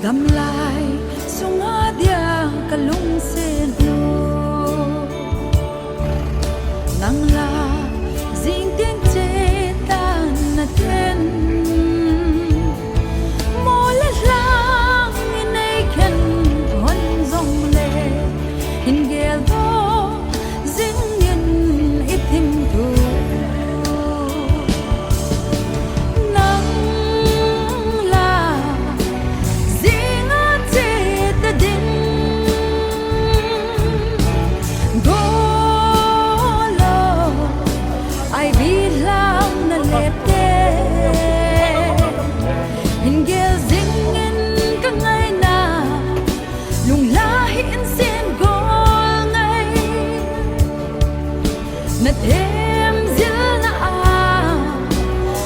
gam lai sunga dia kalung sen no nang la jing tiang che tan na ten mo la lang in ai khen hon zong le in gel do jing yin itim tu na thêm dil na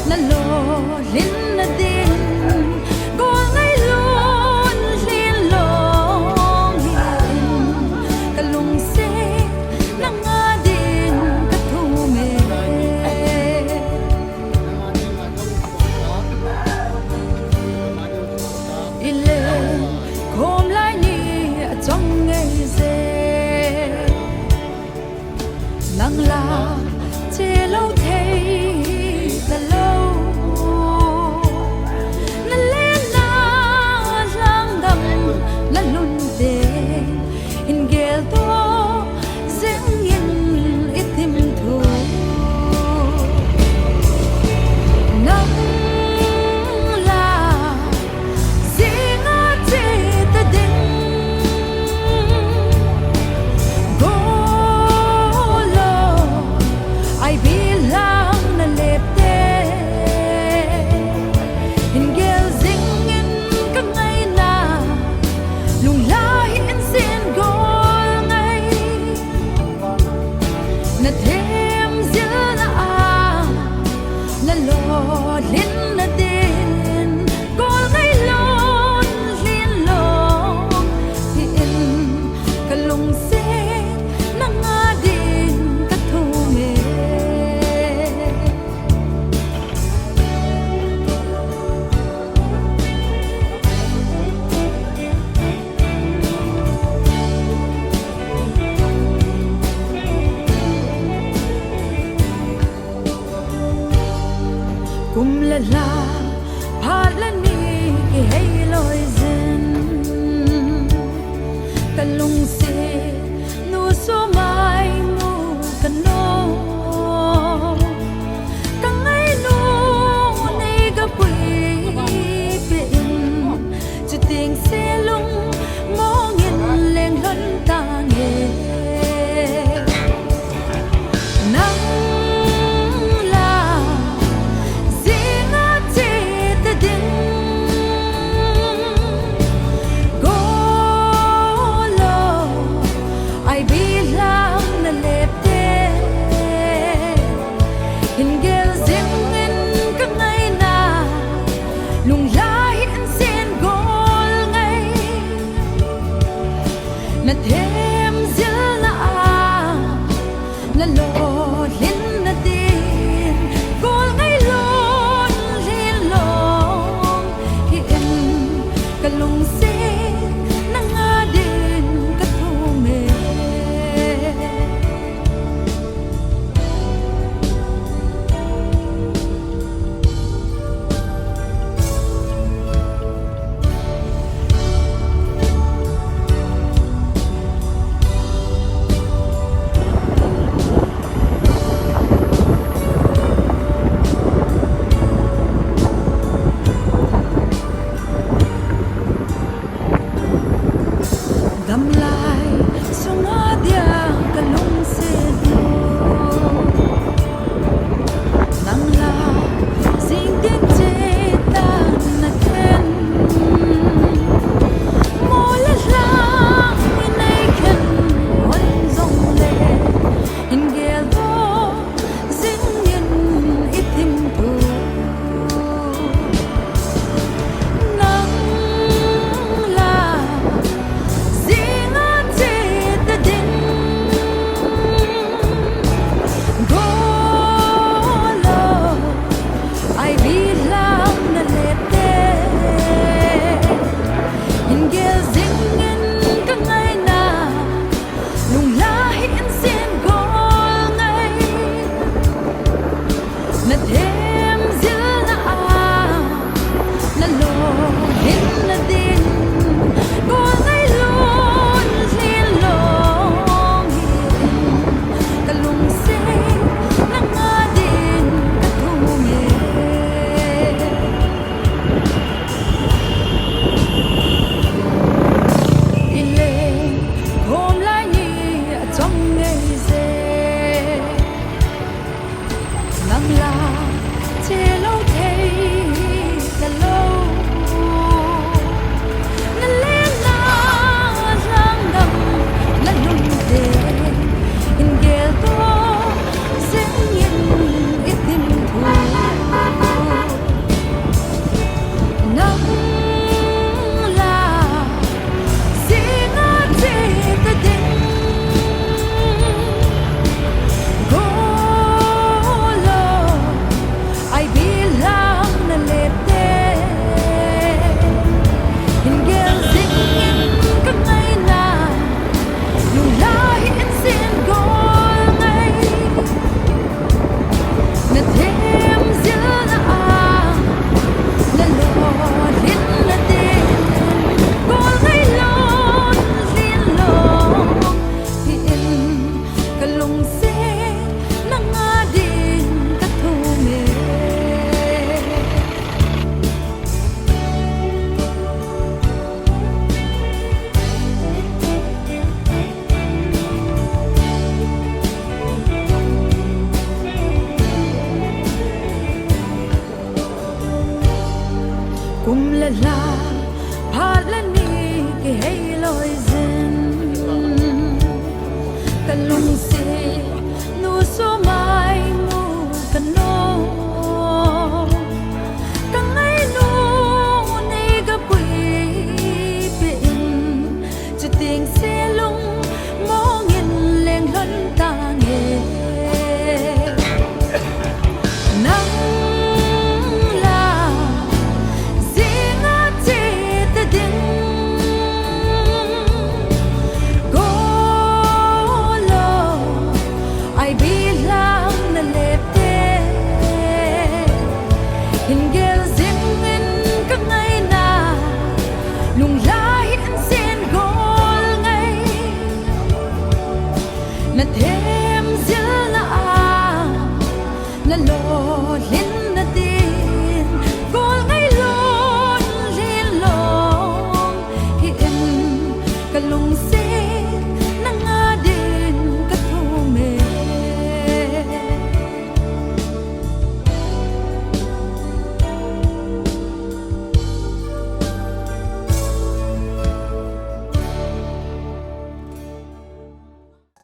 na lo lin na din go ngay luôn lin long hin kalung se na nga din ka thu me ile kom lai ni trong ngay ze nang la che lâu thấy là lâu na lên na lang đầm na lun te in gel to deng in itim thu nang la zinga che ta ding I bilang na lepte in gel zingin ka ngay na lung lahin sin gol ngay na thêm zil na lo lin na din gol ngay lon lin long tin kalung se na nga din ka thu me kum la la phat la ni ki hay loi zin kalung se nu so mai mu kano kang ai nu nei ga pui pe in chu ting se lung mo ngin leng lon ta nge nang go lo che lâu thấy là lâu na lên na răng đầm na lung tê in ghé to dễ nhìn ít tim thu nắng là gì ngã chê ta đêm cô lo ai bilang na lete hinggil singin ka ngay na nung lahin sin gol ngay na thêm dil na na lo lin na din gol ngay lon lin lo thì in ka lung se na nga din ka thu me kum la la phat la ni ke hey loi zin ka lung se